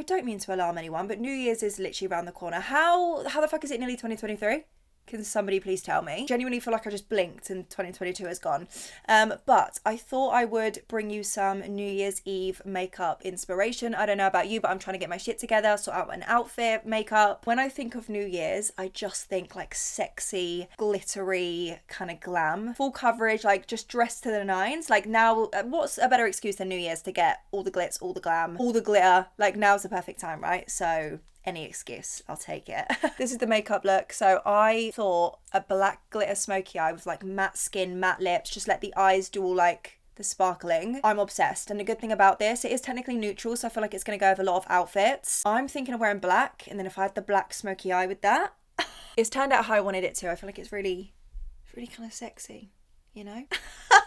I don't mean to alarm anyone, but New Year's is literally around the corner. How the fuck is it nearly 2023? Can somebody please tell me? Genuinely feel like I just blinked and 2022 is gone. But I thought I would bring you some New Year's Eve makeup inspiration. I don't know about you, but I'm trying to get my shit together, sort out an outfit, makeup. When I think of New Year's, I just think like sexy, glittery kind of glam. Full coverage, like just dressed to the nines. Like now, what's a better excuse than New Year's to get all the glitz, all the glam, all the glitter? Like now's the perfect time, right? So any excuse, I'll take it. This is the makeup look. So I thought a black glitter smoky eye with like matte skin, matte lips, just let the eyes do all like the sparkling. I'm obsessed. And the good thing about this, it is technically neutral, so I feel like it's going to go with a lot of outfits. I'm thinking of wearing black, and then if I had the black smoky eye with that, it's turned out how I wanted it to. I feel like it's really kind of sexy, you know?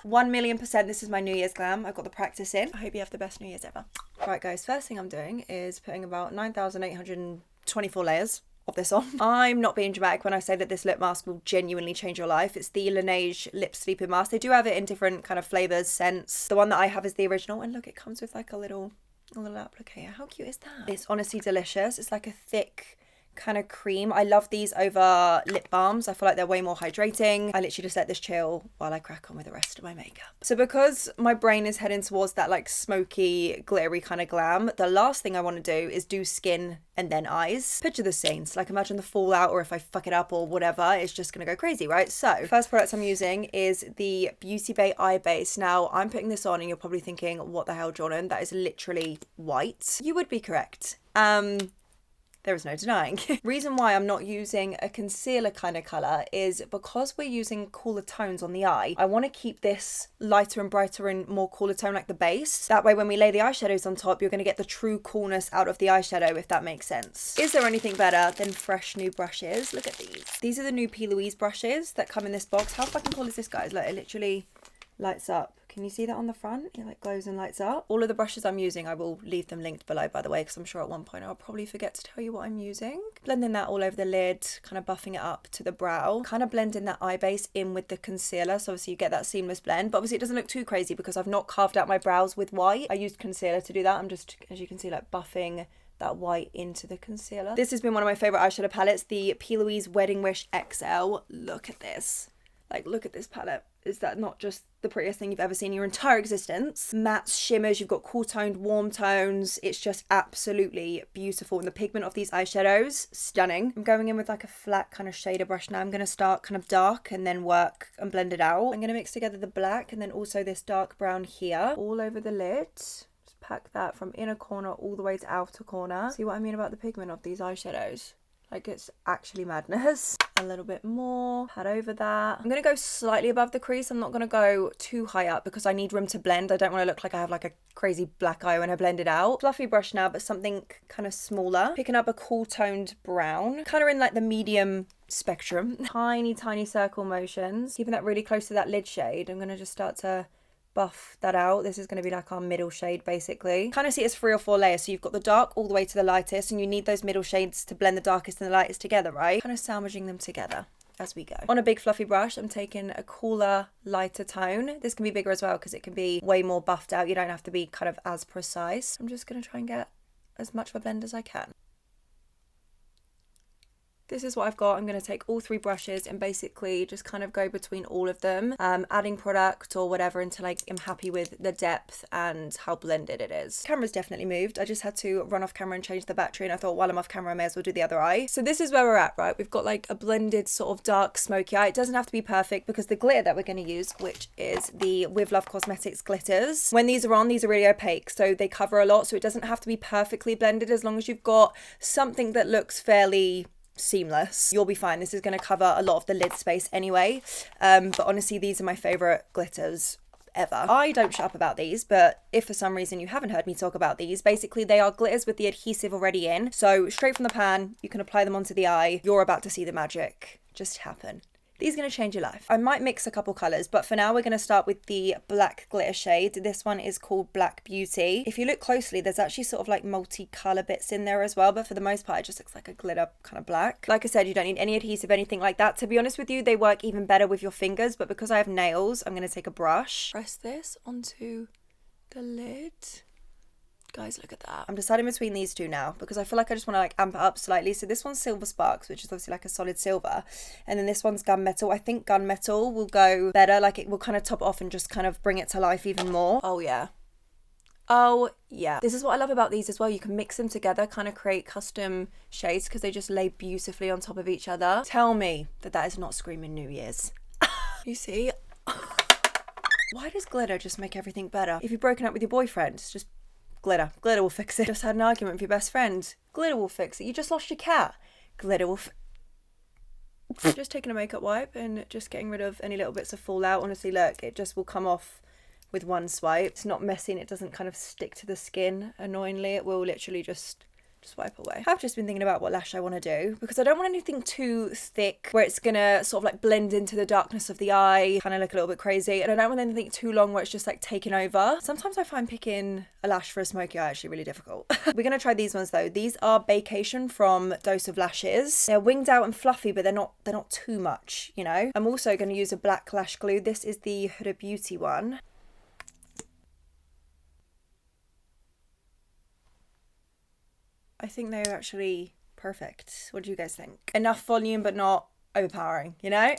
1,000,000% this is my New Year's glam. I've got the practice in. I hope you have the best New Year's ever. Right guys, first thing I'm doing is putting about 9,824 layers of this on. I'm not being dramatic when I say that this lip mask will genuinely change your life. It's the Laneige lip sleeping mask. They do have it in different kind of flavours, scents. The one that I have is the original, and look, it comes with like a little applicator. How cute is that? It's honestly delicious. It's like a thick kind of cream. I love these over lip balms. I feel like they're way more hydrating. I literally just let this chill while I crack on with the rest of my makeup. So because my brain is heading towards that like smoky, glittery kind of glam, the last thing I want to do is do skin and then eyes. Picture the scenes. Like imagine the fallout, or if I fuck it up or whatever, it's just gonna go crazy, right? So first product I'm using is the Beauty Bay Eye Base. Now I'm putting this on and you're probably thinking, what the hell, Jordan? That is literally white. You would be correct. There is no denying. Reason why I'm not using a concealer kind of colour is because we're using cooler tones on the eye. I want to keep this lighter and brighter and more cooler tone like the base. That way when we lay the eyeshadows on top, you're going to get the true coolness out of the eyeshadow, if that makes sense. Is there anything better than fresh new brushes? Look at these. These are the new P. Louise brushes that come in this box. How fucking cool is this, guys? Look, it literally lights up. Can you see that on the front? It like glows and lights up. All of the brushes I'm using, I will leave them linked below, by the way, because I'm sure at one point I'll probably forget to tell you what I'm using. Blending that all over the lid, kind of buffing it up to the brow, kind of blending that eye base in with the concealer, so obviously you get that seamless blend, but obviously it doesn't look too crazy because I've not carved out my brows with white. I used concealer to do that. I'm just, as you can see, like buffing that white into the concealer. This has been one of my favourite eyeshadow palettes, the P. Louise Wedding Wish XL. Look at this. Like, look at this palette. Is that not just the prettiest thing you've ever seen in your entire existence? Mattes, shimmers, you've got cool toned, warm tones. It's just absolutely beautiful. And the pigment of these eyeshadows, stunning. I'm going in with like a flat kind of shader brush now. I'm going to start kind of dark and then work and blend it out. I'm going to mix together the black and then also this dark brown here, all over the lid. Just pack that from inner corner all the way to outer corner. See what I mean about the pigment of these eyeshadows? Like, it's actually madness. A little bit more, pat over that. I'm going to go slightly above the crease. I'm not going to go too high up because I need room to blend. I don't want to look like I have like a crazy black eye when I blend it out. Fluffy brush now, but something kind of smaller. Picking up a cool toned brown, kind of in like the medium spectrum. Tiny circle motions. Keeping that really close to that lid shade. I'm going to just start to buff that out. This is going to be like our middle shade basically. Kind of see it as 3 or 4 layers, so you've got the dark all the way to the lightest, and you need those middle shades to blend the darkest and the lightest together, right? Kind of sandwiching them together as we go. On a big fluffy brush, I'm taking a cooler, lighter tone. This can be bigger as well because it can be way more buffed out. You don't have to be kind of as precise. I'm just going to try and get as much of a blend as I can. This is what I've got. I'm going to take all 3 brushes and basically just kind of go between all of them, adding product or whatever until I am happy with the depth and how blended it is. Camera's definitely moved. I just had to run off camera and change the battery, and I thought while I'm off camera I may as well do the other eye. So this is where we're at, right? We've got like a blended sort of dark smoky eye. It doesn't have to be perfect because the glitter that we're going to use, which is the With Love Cosmetics glitters, when these are on, these are really opaque, so they cover a lot, so it doesn't have to be perfectly blended. As long as you've got something that looks fairly seamless, you'll be fine. This is going to cover a lot of the lid space anyway, but honestly these are my favorite glitters ever. I don't shut up about these, but if for some reason you haven't heard me talk about these, basically they are glitters with the adhesive already in, so straight from the pan you can apply them onto the eye. You're about to see the magic just happen. These are going to change your life. I might mix a couple colours, but for now we're going to start with the black glitter shade. This one is called Black Beauty. If you look closely, there's actually sort of like multicolour bits in there as well, but for the most part it just looks like a glitter kind of black. Like I said, you don't need any adhesive, anything like that. To be honest with you, they work even better with your fingers, but because I have nails, I'm going to take a brush. Press this onto the lid. Guys, look at that. I'm deciding between these two now because I feel like I just want to like amp it up slightly. So this one's Silver Sparks, which is obviously like a solid silver. And then this one's Gunmetal. I think Gunmetal will go better. Like it will kind of top it off and just kind of bring it to life even more. Oh yeah. Oh yeah. This is what I love about these as well. You can mix them together, kind of create custom shades because they just lay beautifully on top of each other. Tell me that that is not screaming New Year's. You see? Why does glitter just make everything better? If you've broken up with your boyfriend, it's just glitter. Glitter will fix it. Just had an argument with your best friend. Glitter will fix it. You just lost your cat. Glitter will just taking a makeup wipe and just getting rid of any little bits of fallout. Honestly, look, it just will come off with one swipe. It's not messy and it doesn't kind of stick to the skin annoyingly. It will literally just wipe away. I've just been thinking about what lash I want to do because I don't want anything too thick where it's gonna sort of like blend into the darkness of the eye, kind of look a little bit crazy, and I don't want anything too long where it's just like taking over. Sometimes I find picking a lash for a smoky eye actually really difficult. We're gonna try these ones though. These are Vacation from Dose of Lashes. They're winged out and fluffy, but they're not too much, you know. I'm also going to use a black lash glue. This is the Huda Beauty one. I think they're actually perfect. What do you guys think? Enough volume, but not overpowering, you know?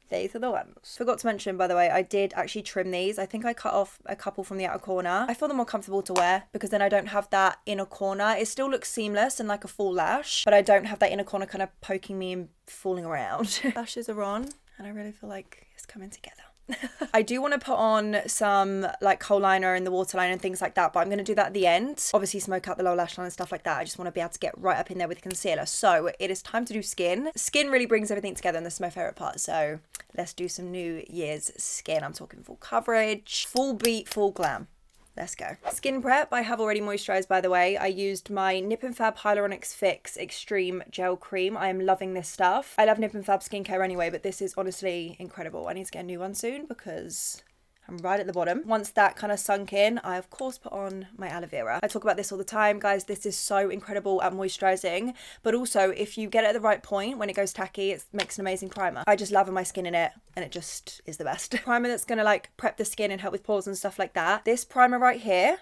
These are the ones. Forgot to mention, by the way, I did actually trim these. I think I cut off a couple from the outer corner. I feel them more comfortable to wear because then I don't have that inner corner. It still looks seamless and like a full lash, but I don't have that inner corner kind of poking me and falling around. Lashes are on, and I really feel like it's coming together. I do want to put on some like kohl liner and the waterline and things like that, but I'm going to do that at the end. Obviously smoke out the lower lash line and stuff like that. I just want to be able to get right up in there with concealer. So it is time to do skin. Skin really brings everything together and this is my favourite part. So let's do some New Year's skin. I'm talking full coverage, full beat, full glam. Let's go. Skin prep, I have already moisturised, by the way. I used my Nip and Fab Hyaluronic Fix Extreme Gel Cream. I am loving this stuff. I love Nip and Fab skincare anyway, but this is honestly incredible. I need to get a new one soon because I'm right at the bottom. Once that kind of sunk in, I of course put on my aloe vera. I talk about this all the time, guys. This is so incredible at moisturising, but also if you get it at the right point when it goes tacky, it makes an amazing primer. I just lather my skin in it and it just is the best. Primer that's gonna like prep the skin and help with pores and stuff like that. This primer right here,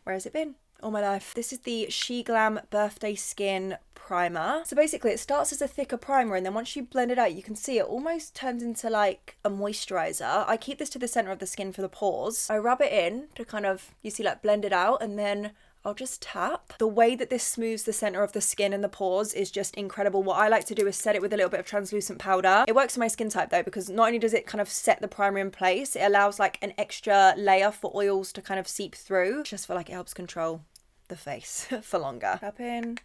where has it been? All my life. This is the She Glam Birthday Skin Primer. So basically it starts as a thicker primer and then once you blend it out, you can see it almost turns into like a moisturizer. I keep this to the center of the skin for the pores. I rub it in to kind of, you see, like blend it out, and then I'll just tap. The way that this smooths the center of the skin and the pores is just incredible. What I like to do is set it with a little bit of translucent powder. It works for my skin type though, because not only does it kind of set the primer in place, it allows like an extra layer for oils to kind of seep through. Just feel like it helps control the face for longer. Tap in.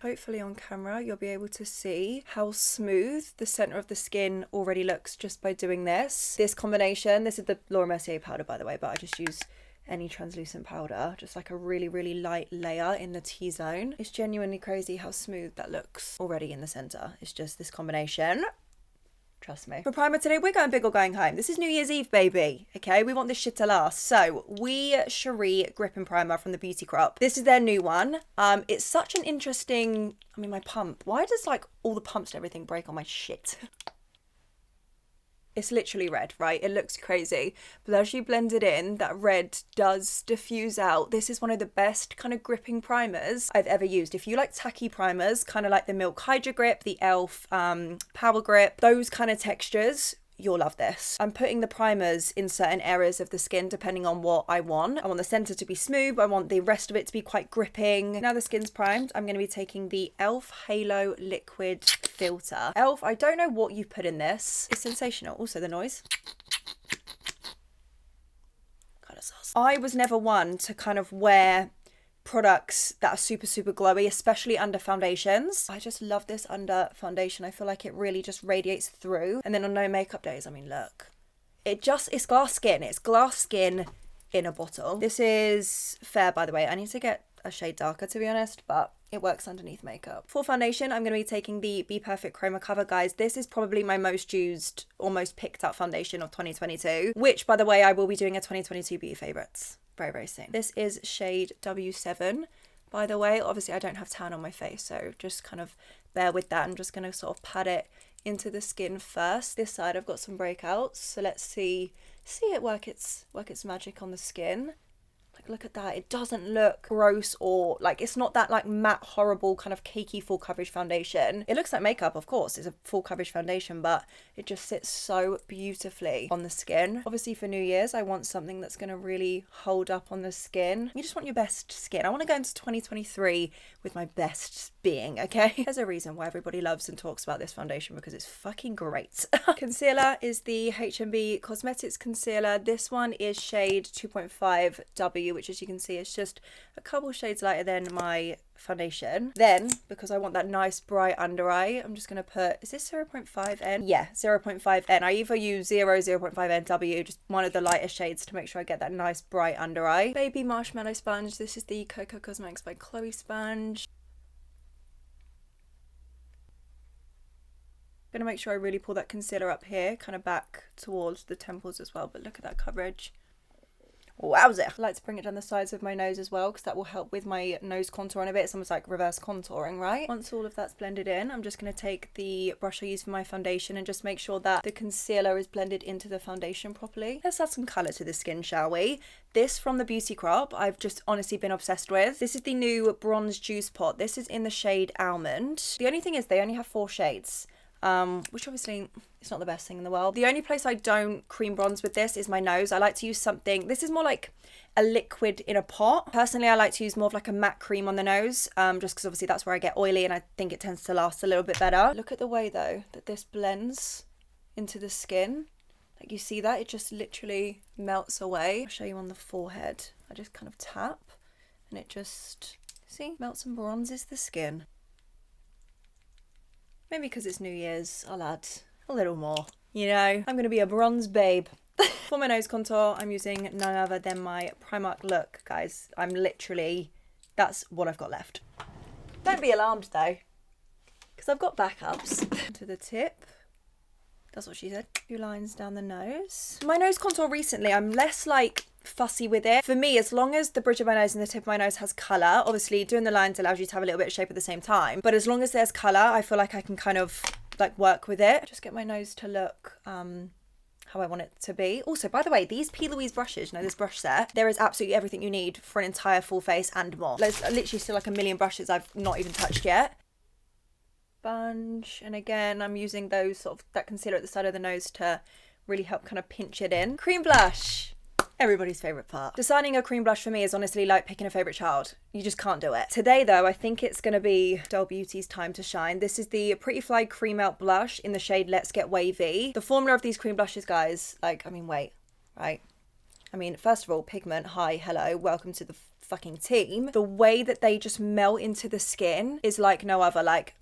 Hopefully on camera you'll be able to see how smooth the center of the skin already looks just by doing this. This combination, this is the Laura Mercier powder by the way, but I just use any translucent powder, just like a really light layer in the T-zone. It's genuinely crazy how smooth that looks already in the center. It's just this combination. Trust me. For primer today, we're going big or going home. This is New Year's Eve, baby. Okay, we want this shit to last. So, We Cherie Grip and Primer from the Beauty Crop. This is their new one. It's such an interesting, I mean, my pump. Why does like all the pumps and everything break on my shit? It's literally red, right? It looks crazy. But as you blend it in, that red does diffuse out. This is one of the best kind of gripping primers I've ever used. If you like tacky primers, kind of like the Milk Hydra Grip, the e.l.f. Power Grip, those kind of textures, you'll love this. I'm putting the primers in certain areas of the skin depending on what I want. I want the center to be smooth. I want the rest of it to be quite gripping. Now the skin's primed, I'm going to be taking the e.l.f. Halo Liquid Filter. e.l.f., I don't know what you've put in this. It's sensational. Also the noise. Kind of sus. I was never one to kind of wear products that are super glowy, especially under foundations. I just love this under foundation. I feel like it really just radiates through. And then on no makeup days, I mean, look, it's glass skin. It's glass skin in a bottle. This is fair, by the way. I need to get a shade darker, to be honest, but it works underneath makeup. For foundation, I'm going to be taking the Be Perfect Chroma Cover, guys. This is probably my most used, almost picked up foundation of 2022, which, by the way, I will be doing a 2022 beauty favorites very soon. This is shade W7, by the way. Obviously I don't have tan on my face, so just kind of bear with that. I'm just going to sort of pat it into the skin first. This side I've got some breakouts, so let's see it work its magic on the skin. Like look at that. It doesn't look gross or like, it's not that like matte, horrible kind of cakey full coverage foundation. It looks like makeup, of course, it's a full coverage foundation, but it just sits so beautifully on the skin. Obviously for New Year's, I want something that's gonna really hold up on the skin. You just want your best skin. I want to go into 2023 with my best being, okay? There's a reason why everybody loves and talks about this foundation, because it's fucking great. Concealer is the H&B Cosmetics concealer. This one is shade 2.5W, which as you can see is just a couple shades lighter than my foundation. Then, because I want that nice bright under eye, I'm just going to put, is this 0.5N? Yeah, 0.5N. I either use 0.5NW, just one of the lighter shades to make sure I get that nice bright under eye. Baby Marshmallow Sponge. This is the Coco Cosmetics by Chloe sponge. I'm going to make sure I really pull that concealer up here, kind of back towards the temples as well, but look at that coverage. Wowza. I like to bring it down the sides of my nose as well, because that will help with my nose contouring a bit. It's almost like reverse contouring, right? Once all of that's blended in, I'm just going to take the brush I use for my foundation and just make sure that the concealer is blended into the foundation properly. Let's add some colour to the skin, shall we? This from the Beauty Crop, I've just honestly been obsessed with. This is the new Bronze Juice Pot. This is in the shade Almond. The only thing is they only have 4 shades. Which obviously it's not the best thing in the world. The only place I don't cream bronze with this is my nose. I like to use something, this is more like a liquid in a pot. Personally, I like to use more of like a matte cream on the nose, just because obviously that's where I get oily and I think it tends to last a little bit better. Look at the way though that this blends into the skin. Like you see that? It just literally melts away. I'll show you on the forehead. I just kind of tap and it just, see, melts and bronzes the skin. Maybe because it's New Year's, I'll add a little more. You know, I'm going to be a bronze babe. For my nose contour, I'm using none other than my Primark look, guys. I'm literally, that's what I've got left. Don't be alarmed though, because I've got backups. To the tip. That's what she said. 2 lines down the nose. My nose contour recently, I'm less like fussy with it. For me, as long as the bridge of my nose and the tip of my nose has colour, obviously doing the lines allows you to have a little bit of shape at the same time, but as long as there's colour, I feel like I can kind of like work with it. Just get my nose to look how I want it to be. Also, by the way, these P. Louise brushes, you know, this brush set, there is absolutely everything you need for an entire full face and more. There's literally still like a million brushes I've not even touched yet. Sponge, and again I'm using those sort of that concealer at the side of the nose to really help kind of pinch it in. Cream blush, everybody's favorite part. Deciding a cream blush for me is honestly like picking a favorite child. You just can't do it. Today though, I think it's gonna be Doll Beauty's time to shine. This is the Pretty Fly Cream Out blush in the shade Let's Get Wavy. The formula of these cream blushes, guys, like, I mean, wait, right? I mean, first of all, pigment, hi, hello, welcome to the fucking team. The way that they just melt into the skin is like no other, like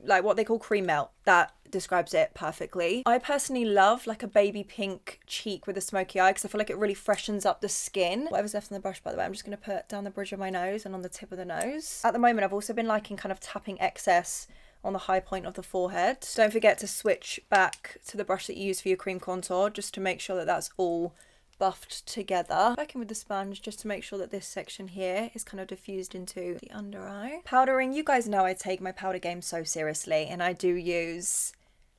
what they call cream melt. That describes it perfectly. I personally love like a baby pink cheek with a smoky eye because I feel like it really freshens up the skin. Whatever's left on the brush, by the way, I'm just going to put down the bridge of my nose and on the tip of the nose. At the moment, I've also been liking kind of tapping excess on the high point of the forehead. Don't forget to switch back to the brush that you use for your cream contour just to make sure that that's all buffed together. Back in with the sponge just to make sure that this section here is kind of diffused into the under eye. Powdering, you guys know I take my powder game so seriously and I do use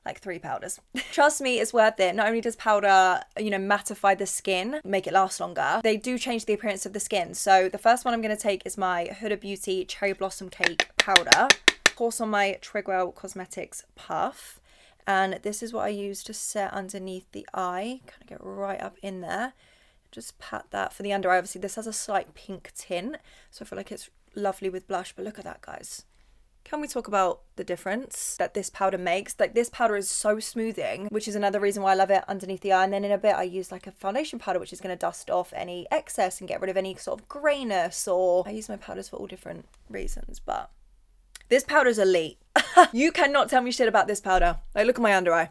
like 3 powders. Trust me, it's worth it. Not only does powder, you know, mattify the skin, make it last longer, they do change the appearance of the skin. So the first one I'm going to take is my Huda Beauty Cherry Blossom Cake powder. Of course, on my Trigwell Cosmetics puff. And this is what I use to set underneath the eye. Kind of get right up in there. Just pat that for the under eye. Obviously, this has a slight pink tint, so I feel like it's lovely with blush. But look at that, guys. Can we talk about the difference that this powder makes? Like, this powder is so smoothing, which is another reason why I love it underneath the eye. And then in a bit, I use like a foundation powder, which is going to dust off any excess and get rid of any sort of grayness. Or I use my powders for all different reasons, but this powder's elite. You cannot tell me shit about this powder. Like, look at my under eye.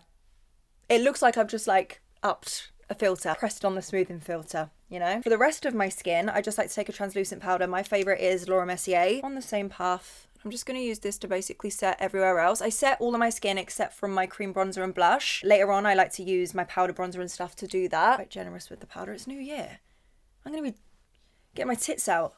It looks like I've just like upped a filter, pressed on the smoothing filter, you know? For the rest of my skin, I just like to take a translucent powder. My favourite is Laura Mercier. On the same path, I'm just going to use this to basically set everywhere else. I set all of my skin except from my cream bronzer and blush. Later on, I like to use my powder bronzer and stuff to do that. Quite generous with the powder. It's New Year. I'm going to be getting my tits out.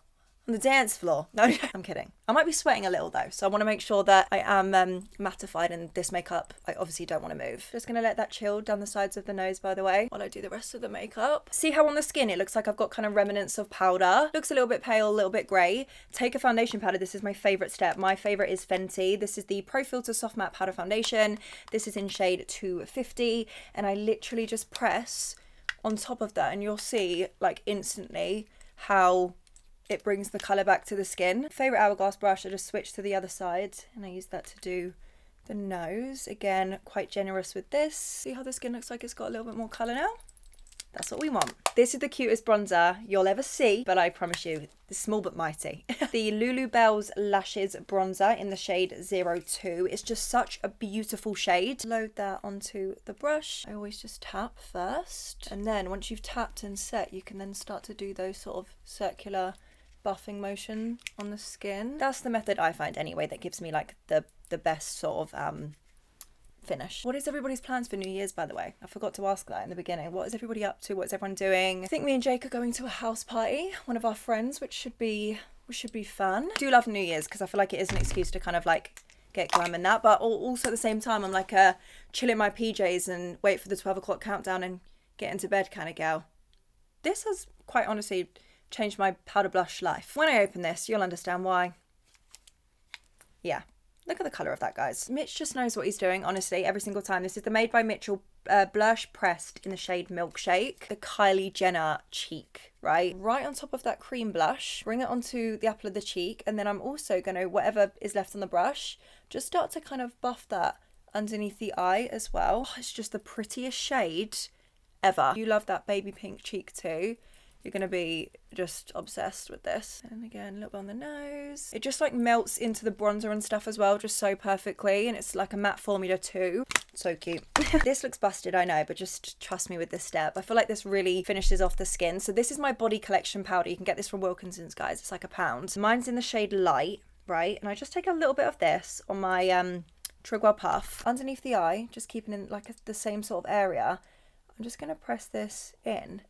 on the dance floor. No, I'm kidding. I might be sweating a little though, so I want to make sure that I am mattified, and this makeup I obviously don't want to move. Just gonna let that chill down the sides of the nose, by the way, while I do the rest of the makeup. See how on the skin it looks like I've got kind of remnants of powder. Looks a little bit pale, a little bit grey. Take a foundation powder. This is my favourite step. My favourite is Fenty. This is the Pro Filter Soft Matte Powder Foundation. This is in shade 250, and I literally just press on top of that, and you'll see like instantly how it brings the colour back to the skin. Favourite hourglass brush, I just switched to the other side and I use that to do the nose. Again, quite generous with this. See how the skin looks like it's got a little bit more colour now? That's what we want. This is the cutest bronzer you'll ever see, but I promise you, it's small but mighty. The Lulu Bells Lashes Bronzer in the shade 02. It's just such a beautiful shade. Load that onto the brush. I always just tap first. And then once you've tapped and set, you can then start to do those sort of circular buffing motion on the skin. That's the method I find anyway that gives me like the best sort of finish. What is everybody's plans for New Year's, by the way? I forgot to ask that in the beginning. What is everybody up to? What is everyone doing? I think me and Jake are going to a house party, one of our friends, which should be fun. I do love New Year's because I feel like it is an excuse to kind of like get glam in that, but also at the same time I'm like a chill in my PJs and wait for the 12 o'clock countdown and get into bed kind of girl. This has quite honestly changed my powder blush life. When I open this, you'll understand why. Yeah, look at the colour of that, guys. Mitch just knows what he's doing, honestly, every single time. This is the Made by Mitchell blush pressed in the shade Milkshake. The Kylie Jenner cheek, right on top of that cream blush. Bring it onto the apple of the cheek, and then I'm also going to, whatever is left on the brush, just start to kind of buff that underneath the eye as well. Oh, it's just the prettiest shade ever. You love that baby pink cheek too. You're going to be just obsessed with this. And again, a little bit on the nose. It just like melts into the bronzer and stuff as well, just so perfectly. And it's like a matte formula too. So cute. This looks busted, I know, but just trust me with this step. I feel like this really finishes off the skin. So this is my body collection powder. You can get this from Wilkinson's, guys. It's like £1. Mine's in the shade Light, right? And I just take a little bit of this on my Trigwell Puff underneath the eye, just keeping in like the same sort of area. I'm just going to press this in.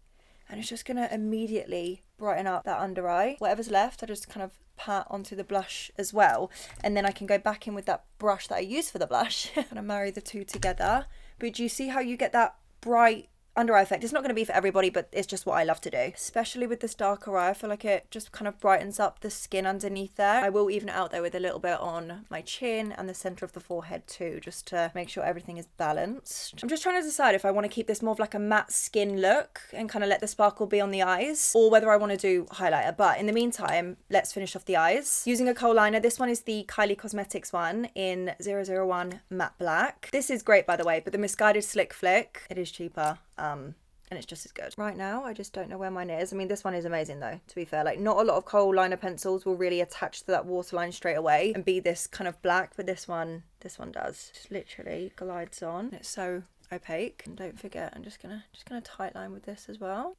And it's just going to immediately brighten up that under eye. Whatever's left, I just kind of pat onto the blush as well. And then I can go back in with that brush that I use for the blush. And I marry the two together. But do you see how you get that bright under eye effect? It's not going to be for everybody, but it's just what I love to do. Especially with this darker eye, I feel like it just kind of brightens up the skin underneath there. I will even it out though with a little bit on my chin and the centre of the forehead too, just to make sure everything is balanced. I'm just trying to decide if I want to keep this more of like a matte skin look and kind of let the sparkle be on the eyes, or whether I want to do highlighter. But in the meantime, let's finish off the eyes. Using a kohl liner, this one is the Kylie Cosmetics one in 001 Matte Black. This is great, by the way, but the Misguided Slick Flick, it is cheaper. And it's just as good. Right now, I just don't know where mine is. I mean, this one is amazing though, to be fair. Like, not a lot of kohl liner pencils will really attach to that waterline straight away and be this kind of black, but this one does. Just literally glides on. It's so opaque. And don't forget, I'm just gonna tight line with this as well.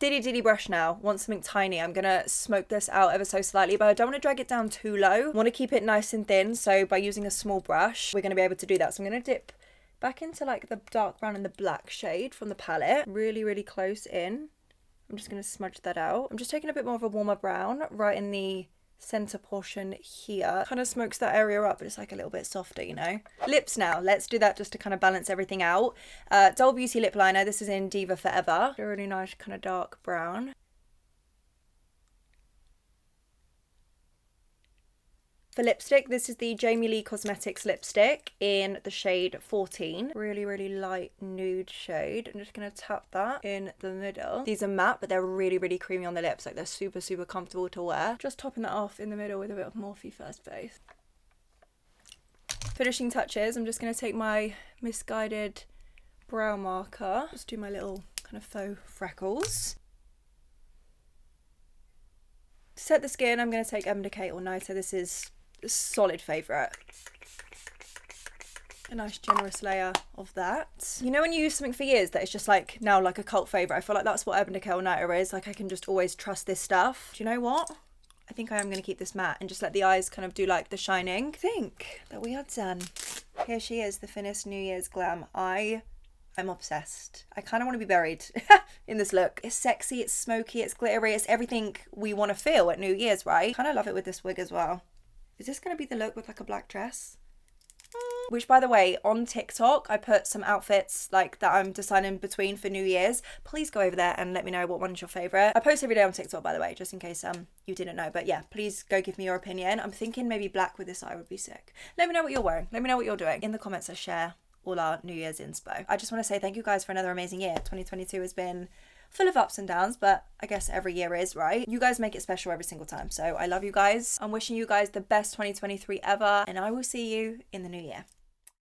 Diddy brush now. Want something tiny. I'm gonna smoke this out ever so slightly, but I don't want to drag it down too low. I want to keep it nice and thin, so by using a small brush, we're gonna be able to do that. So I'm gonna dip back into like the dark brown and the black shade from the palette. Really, really close in. I'm just going to smudge that out. I'm just taking a bit more of a warmer brown right in the centre portion here. Kind of smokes that area up, but it's like a little bit softer, you know. Lips now. Let's do that just to kind of balance everything out. Doll Beauty lip liner. This is in Diva Forever. A really nice kind of dark brown. For lipstick, this is the Jamie Lee Cosmetics lipstick in the shade 14. Really, really light nude shade. I'm just going to tap that in the middle. These are matte, but they're really, really creamy on the lips. Like, they're super, super comfortable to wear. Just topping that off in the middle with a bit of Morphe First Face. Finishing touches, I'm just going to take my Misguided brow marker. Just do my little kind of faux freckles. To set the skin, I'm going to take M&C All Nighter. This is a solid favourite. A nice generous layer of that. You know when you use something for years that it's just like now like a cult favourite? I feel like that's what M&C All Nighter is. Like, I can just always trust this stuff. Do you know what? I think I am going to keep this matte and just let the eyes kind of do like the shining. I think that we are done. Here she is, the finished New Year's glam. I I'm obsessed. I kind of want to be buried in this look. It's sexy, it's smoky, it's glittery, it's everything we want to feel at New Year's, right? Kind of love it with this wig as well. Is this going to be the look with like a black dress? Which, by the way, on TikTok, I put some outfits like that I'm deciding between for New Year's. Please go over there and let me know what one's your favourite. I post every day on TikTok, by the way, just in case you didn't know. But yeah, please go give me your opinion. I'm thinking maybe black with this eye would be sick. Let me know what you're wearing. Let me know what you're doing. In the comments, I share all our New Year's inspo. I just want to say thank you guys for another amazing year. 2022 has been full of ups and downs, but I guess every year is, right? You guys make it special every single time. So I love you guys. I'm wishing you guys the best 2023 ever, and I will see you in the new year.